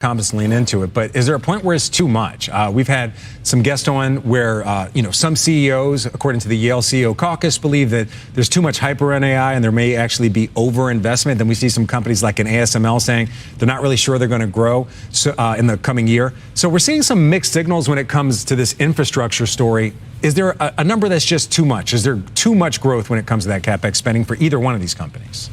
comments lean into it, but is there a point where it's too much? We've had some guests on where, some CEOs, according to the Yale CEO caucus, believe that there's too much hype around AI and there may actually be overinvestment. Then we see some companies like an ASML saying they're not really sure they're going to grow in the coming year. So we're seeing some mixed signals when it comes to this infrastructure story. Is there a number that's just too much? Is there too much growth when it comes to that CapEx spending for either one of these companies?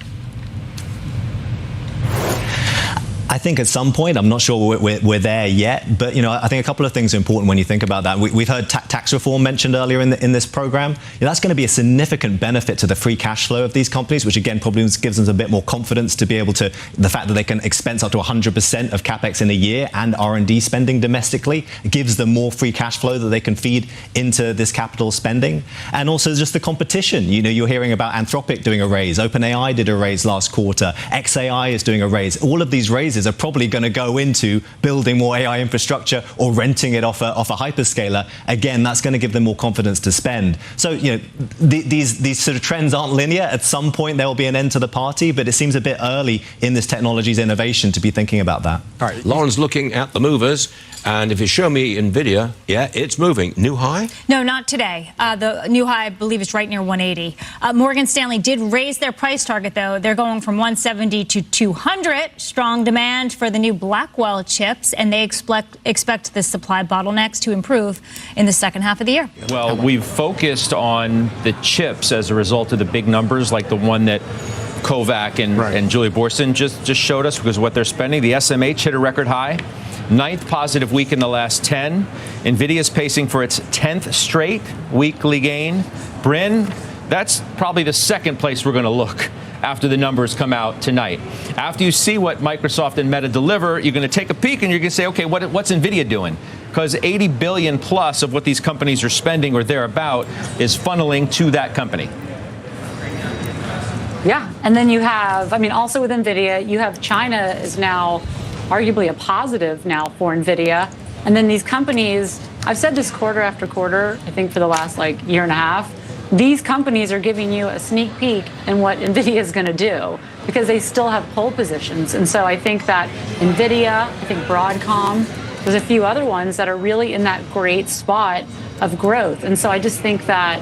I think at some point, I'm not sure we're there yet, but I think a couple of things are important when you think about that. We've heard tax reform mentioned earlier in this program. That's going to be a significant benefit to the free cash flow of these companies, which again probably gives them a bit more confidence to be able to, the fact that they can expense up to 100% of capex in a year and R&D spending domestically gives them more free cash flow that they can feed into this capital spending. And also just the competition. You're hearing about Anthropic doing a raise. OpenAI did a raise last quarter. XAI is doing a raise. All of these raises are probably going to go into building more AI infrastructure or renting it off a hyperscaler. Again, that's going to give them more confidence to spend. So, these sort of trends aren't linear. At some point, there will be an end to the party, but it seems a bit early in this technology's innovation to be thinking about that. All right, Lauren's looking at the movers, and if you show me Nvidia, yeah, it's moving. New high? No, not today. The new high, I believe, is right near 180. Morgan Stanley did raise their price target, though. They're going from 170 to 200. Strong demand for the new Blackwell chips, and they expect the supply bottlenecks to improve in the second half of the year. Well, we've focused on the chips as a result of the big numbers, like the one that Kovac and Julie Boorstin just showed us, because of what they're spending. The SMH hit a record high. 9th positive week in the last 10. Nvidia's pacing for its 10th straight weekly gain. Bryn, that's probably the second place we're going to look after the numbers come out tonight. After you see what Microsoft and Meta deliver, you're going to take a peek and you're going to say, okay, what's Nvidia doing? Because 80 billion plus of what these companies are spending or thereabout is funneling to that company. Yeah, and then you have, also with Nvidia, you have China is now arguably a positive now for Nvidia. And then these companies, I've said this quarter after quarter, I think for the last year and a half, these companies are giving you a sneak peek in what Nvidia is going to do because they still have pole positions. And so I think that Nvidia, I think Broadcom, there's a few other ones that are really in that great spot of growth. And so I just think that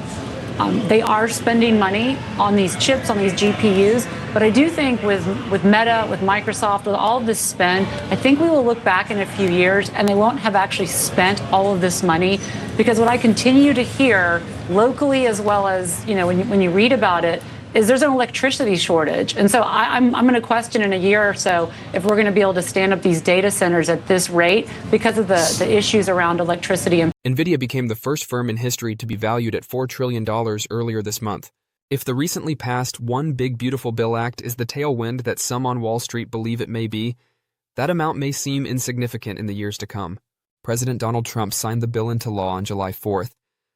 they are spending money on these chips, on these GPUs. But I do think with Meta, with Microsoft, with all of this spend, I think we will look back in a few years and they won't have actually spent all of this money. Because what I continue to hear locally as well as, when you read about it, is there's an electricity shortage. And so I'm going to question in a year or so if we're going to be able to stand up these data centers at this rate because of the issues around electricity. Nvidia became the first firm in history to be valued at $4 trillion earlier this month. If the recently passed One Big Beautiful Bill Act is the tailwind that some on Wall Street believe it may be, that amount may seem insignificant in the years to come. President Donald Trump signed the bill into law on July 4th,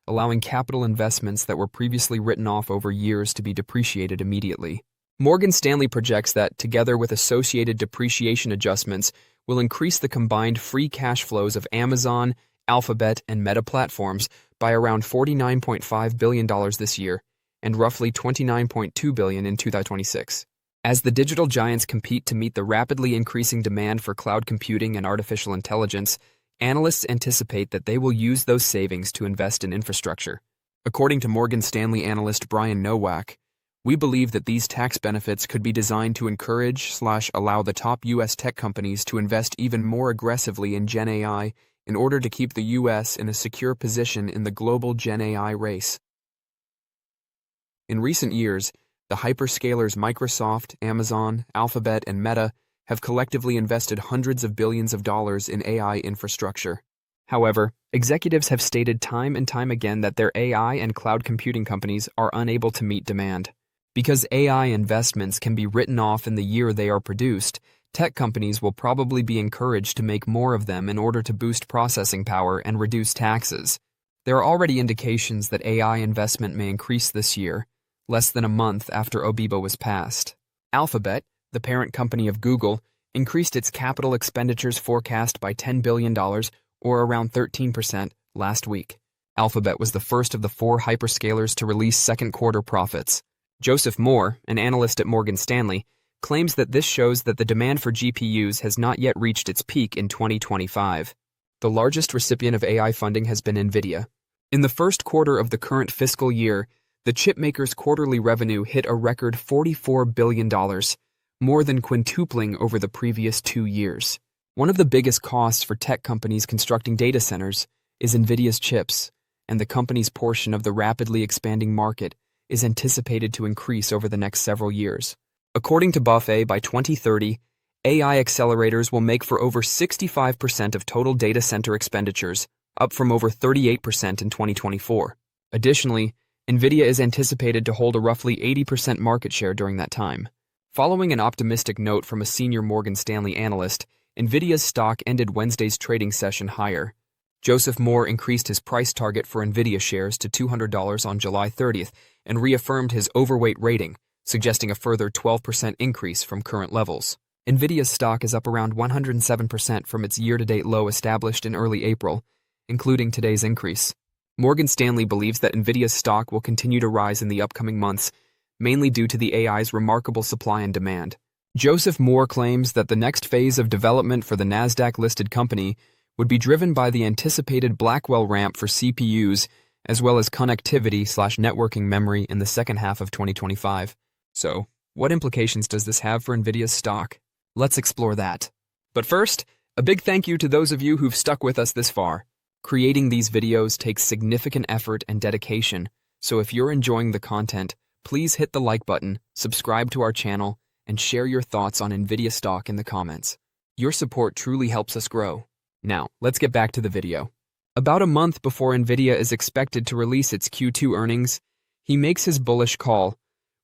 allowing capital investments that were previously written off over years to be depreciated immediately. Morgan Stanley projects that, together with associated depreciation adjustments, will increase the combined free cash flows of Amazon, Alphabet, and Meta platforms by around $49.5 billion this year, and roughly $29.2 billion in 2026. As the digital giants compete to meet the rapidly increasing demand for cloud computing and artificial intelligence, analysts anticipate that they will use those savings to invest in infrastructure. According to Morgan Stanley analyst Brian Nowak, we believe that these tax benefits could be designed to encourage/allow the top U.S. tech companies to invest even more aggressively in Gen AI in order to keep the U.S. in a secure position in the global Gen AI race. In recent years, the hyperscalers Microsoft, Amazon, Alphabet, and Meta have collectively invested hundreds of billions of dollars in AI infrastructure. However, executives have stated time and time again that their AI and cloud computing companies are unable to meet demand. Because AI investments can be written off in the year they are produced, tech companies will probably be encouraged to make more of them in order to boost processing power and reduce taxes. There are already indications that AI investment may increase this year, less than a month after OBIBA was passed. Alphabet, the parent company of Google, increased its capital expenditures forecast by $10 billion, or around 13%, last week. Alphabet was the first of the 4 hyperscalers to release second-quarter profits. Joseph Moore, an analyst at Morgan Stanley, claims that this shows that the demand for GPUs has not yet reached its peak in 2025. The largest recipient of AI funding has been Nvidia. In the first quarter of the current fiscal year, the chipmaker's quarterly revenue hit a record $44 billion, more than quintupling over the previous 2 years. One of the biggest costs for tech companies constructing data centers is Nvidia's chips, and the company's portion of the rapidly expanding market is anticipated to increase over the next several years. According to Buffett, by 2030, AI accelerators will make for over 65% of total data center expenditures, up from over 38% in 2024. Additionally, Nvidia is anticipated to hold a roughly 80% market share during that time. Following an optimistic note from a senior Morgan Stanley analyst, Nvidia's stock ended Wednesday's trading session higher. Joseph Moore increased his price target for Nvidia shares to $200 on July 30th and reaffirmed his overweight rating, suggesting a further 12% increase from current levels. Nvidia's stock is up around 107% from its year-to-date low established in early April, including today's increase. Morgan Stanley believes that Nvidia's stock will continue to rise in the upcoming months, mainly due to the AI's remarkable supply and demand. Joseph Moore claims that the next phase of development for the NASDAQ-listed company would be driven by the anticipated Blackwell ramp for CPUs, as well as connectivity/networking memory in the second half of 2025. So, what implications does this have for Nvidia's stock? Let's explore that. But first, a big thank you to those of you who've stuck with us this far. Creating these videos takes significant effort and dedication, so if you're enjoying the content, please hit the like button, subscribe to our channel, and share your thoughts on Nvidia stock in the comments. Your support truly helps us grow. Now, let's get back to the video. About a month before Nvidia is expected to release its Q2 earnings, he makes his bullish call,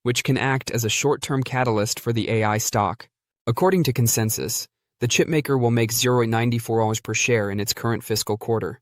which can act as a short-term catalyst for the AI stock. According to consensus, the chipmaker will make $0.94 per share in its current fiscal quarter,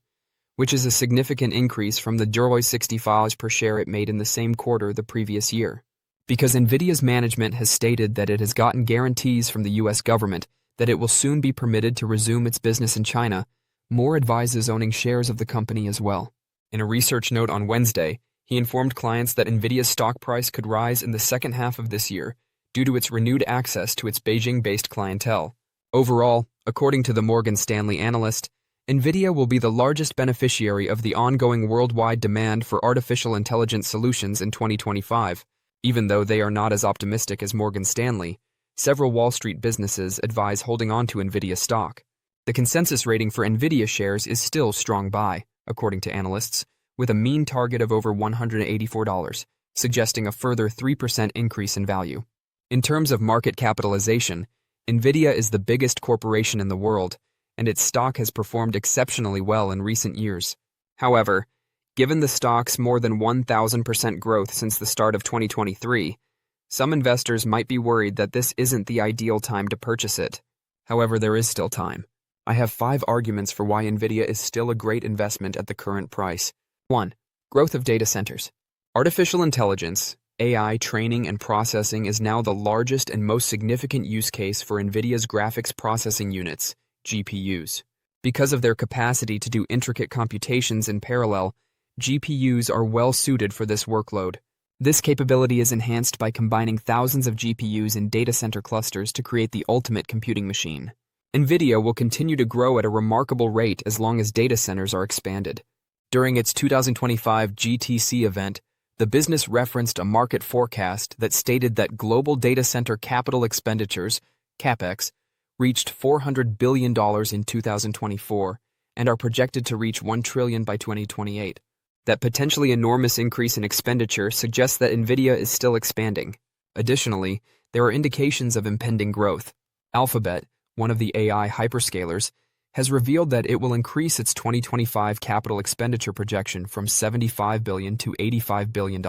which is a significant increase from the $0.65 per share it made in the same quarter the previous year. Because Nvidia's management has stated that it has gotten guarantees from the US government that it will soon be permitted to resume its business in China, Moore advises owning shares of the company as well. In a research note on Wednesday, he informed clients that Nvidia's stock price could rise in the second half of this year due to its renewed access to its Beijing-based clientele. Overall, according to the Morgan Stanley analyst, Nvidia will be the largest beneficiary of the ongoing worldwide demand for artificial intelligence solutions in 2025. Even though they are not as optimistic as Morgan Stanley, several Wall Street businesses advise holding on to Nvidia stock. The consensus rating for Nvidia shares is still strong buy, according to analysts, with a mean target of over $184, suggesting a further 3% increase in value. In terms of market capitalization, Nvidia is the biggest corporation in the world, and its stock has performed exceptionally well in recent years. However, given the stock's more than 1,000% growth since the start of 2023, some investors might be worried that this isn't the ideal time to purchase it. However, there is still time. I have 5 arguments for why Nvidia is still a great investment at the current price. 1. Growth of data centers. Artificial intelligence, AI training and processing is now the largest and most significant use case for Nvidia's graphics processing units, GPUs. Because of their capacity to do intricate computations in parallel, GPUs are well suited for this workload. This capability is enhanced by combining thousands of GPUs in data center clusters to create the ultimate computing machine. Nvidia will continue to grow at a remarkable rate as long as data centers are expanded. During its 2025 GTC event, the business referenced a market forecast that stated that global data center capital expenditures, CapEx, reached $400 billion in 2024 and are projected to reach $1 trillion by 2028. That potentially enormous increase in expenditure suggests that Nvidia is still expanding. Additionally, there are indications of impending growth. Alphabet, one of the AI hyperscalers, has revealed that it will increase its 2025 capital expenditure projection from $75 billion to $85 billion.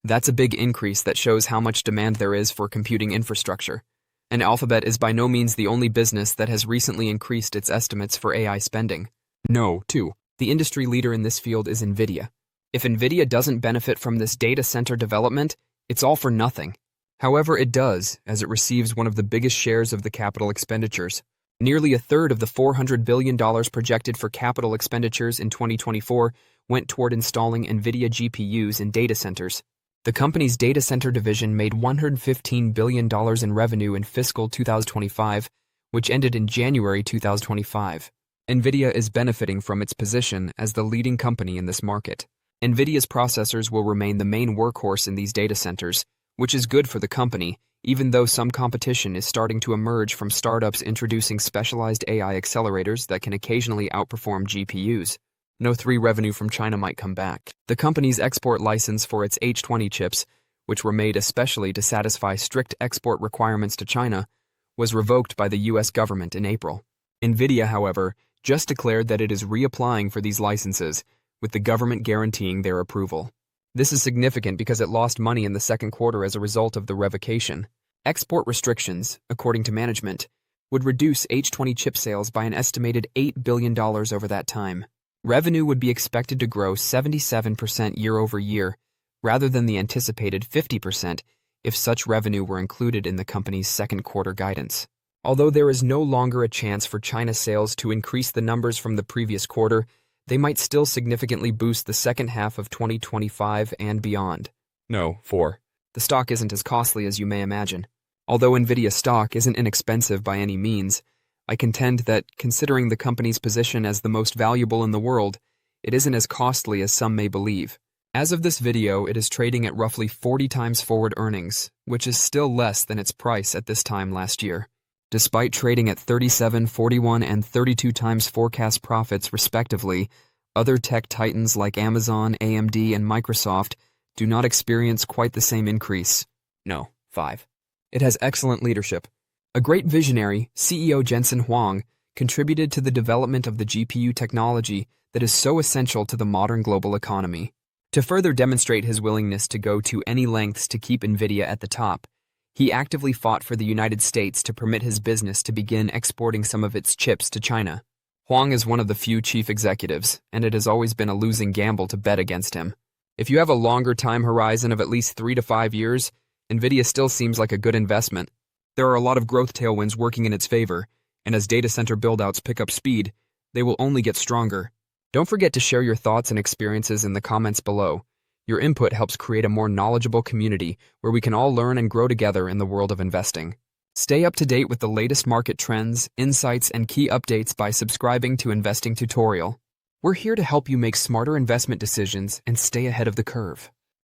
That's a big increase that shows how much demand there is for computing infrastructure. And Alphabet is by no means the only business that has recently increased its estimates for AI spending. No, too. The industry leader in this field is Nvidia. If Nvidia doesn't benefit from this data center development, it's all for nothing. However, it does, as it receives one of the biggest shares of the capital expenditures. Nearly a third of the $400 billion projected for capital expenditures in 2024 went toward installing Nvidia GPUs in data centers. The company's data center division made $115 billion in revenue in fiscal 2025, which ended in January 2025. Nvidia is benefiting from its position as the leading company in this market. Nvidia's processors will remain the main workhorse in these data centers, which is good for the company, even though some competition is starting to emerge from startups introducing specialized AI accelerators that can occasionally outperform GPUs. No 3 revenue from China might come back. The company's export license for its H20 chips, which were made especially to satisfy strict export requirements to China, was revoked by the U.S. government in April. Nvidia, however, just declared that it is reapplying for these licenses, with the government guaranteeing their approval. This is significant because it lost money in the second quarter as a result of the revocation. Export restrictions, according to management, would reduce H20 chip sales by an estimated $8 billion over that time. Revenue would be expected to grow 77% year over year, rather than the anticipated 50% if such revenue were included in the company's second quarter guidance. Although there is no longer a chance for China sales to increase the numbers from the previous quarter, they might still significantly boost the second half of 2025 and beyond. No, 4. The stock isn't as costly as you may imagine. Although Nvidia stock isn't inexpensive by any means, I contend that, considering the company's position as the most valuable in the world, it isn't as costly as some may believe. As of this video, it is trading at roughly 40 times forward earnings, which is still less than its price at this time last year. Despite trading at 37, 41, and 32 times forecast profits respectively, other tech titans like Amazon, AMD, and Microsoft do not experience quite the same increase. No, 5. It has excellent leadership. A great visionary, CEO Jensen Huang, contributed to the development of the GPU technology that is so essential to the modern global economy. To further demonstrate his willingness to go to any lengths to keep Nvidia at the top, he actively fought for the United States to permit his business to begin exporting some of its chips to China. Huang is one of the few chief executives, and it has always been a losing gamble to bet against him. If you have a longer time horizon of at least 3 to 5 years, Nvidia still seems like a good investment. There are a lot of growth tailwinds working in its favor, and as data center buildouts pick up speed, they will only get stronger. Don't forget to share your thoughts and experiences in the comments below. Your input helps create a more knowledgeable community where we can all learn and grow together in the world of investing. Stay up to date with the latest market trends, insights, and key updates by subscribing to Investing Tutorial. We're here to help you make smarter investment decisions and stay ahead of the curve.